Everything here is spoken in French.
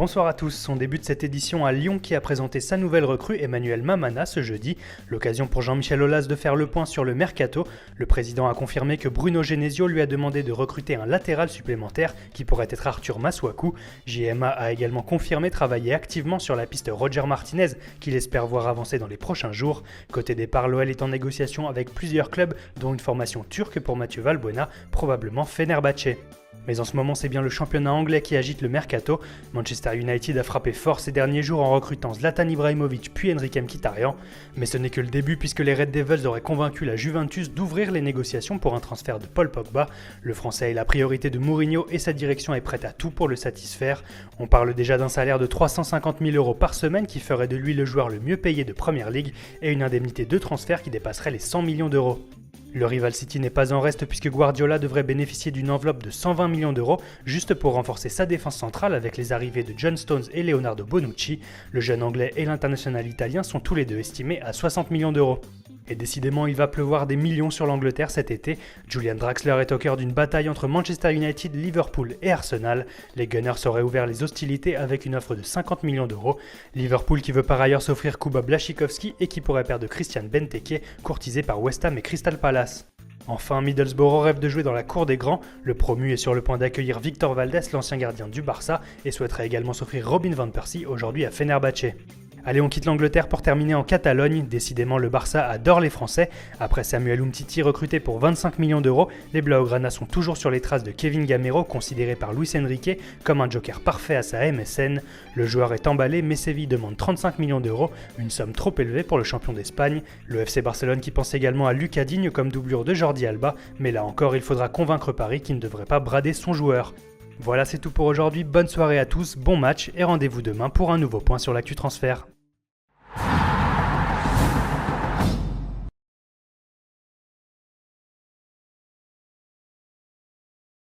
Bonsoir à tous, on débute cette édition à Lyon qui a présenté sa nouvelle recrue Emmanuel Mamana ce jeudi. L'occasion pour Jean-Michel Aulas de faire le point sur le mercato. Le président a confirmé que Bruno Genesio lui a demandé de recruter un latéral supplémentaire qui pourrait être Arthur Masuaku. JMA a également confirmé travailler activement sur la piste Roger Martinez qu'il espère voir avancer dans les prochains jours. Côté départ, l'OL est en négociation avec plusieurs clubs dont une formation turque pour Mathieu Valbuena, probablement Fenerbahçe. Mais en ce moment, c'est bien le championnat anglais qui agite le mercato. Manchester United a frappé fort ces derniers jours en recrutant Zlatan Ibrahimovic puis Henrikh Mkhitaryan. Mais ce n'est que le début puisque les Red Devils auraient convaincu la Juventus d'ouvrir les négociations pour un transfert de Paul Pogba. Le Français est la priorité de Mourinho et sa direction est prête à tout pour le satisfaire. On parle déjà d'un salaire de 350 000 € par semaine qui ferait de lui le joueur le mieux payé de Premier League et une indemnité de transfert qui dépasserait les 100 millions d'euros. Le rival City n'est pas en reste puisque Guardiola devrait bénéficier d'une enveloppe de 120 millions d'euros juste pour renforcer sa défense centrale avec les arrivées de John Stones et Leonardo Bonucci. Le jeune anglais et l'international italien sont tous les deux estimés à 60 millions d'euros. Et décidément, il va pleuvoir des millions sur l'Angleterre cet été. Julian Draxler est au cœur d'une bataille entre Manchester United, Liverpool et Arsenal. Les Gunners auraient ouvert les hostilités avec une offre de 50 millions d'euros. Liverpool qui veut par ailleurs s'offrir Kuba Błaszczykowski et qui pourrait perdre Christian Benteke, courtisé par West Ham et Crystal Palace. Enfin, Middlesbrough rêve de jouer dans la cour des grands. Le promu est sur le point d'accueillir Victor Valdés, l'ancien gardien du Barça, et souhaiterait également s'offrir Robin van Persie, aujourd'hui à Fenerbahçe. Allez, on quitte l'Angleterre pour terminer en Catalogne. Décidément, le Barça adore les Français. Après Samuel Umtiti recruté pour 25 millions d'euros, les Blaugrana sont toujours sur les traces de Kevin Gamero, considéré par Luis Enrique comme un joker parfait à sa MSN. Le joueur est emballé, mais Séville demande 35 millions d'euros, une somme trop élevée pour le champion d'Espagne. Le FC Barcelone qui pense également à Lucas Digne comme doublure de Jordi Alba, mais là encore, il faudra convaincre Paris qui ne devrait pas brader son joueur. Voilà, c'est tout pour aujourd'hui. Bonne soirée à tous, bon match et rendez-vous demain pour un nouveau point sur l'actu transfert.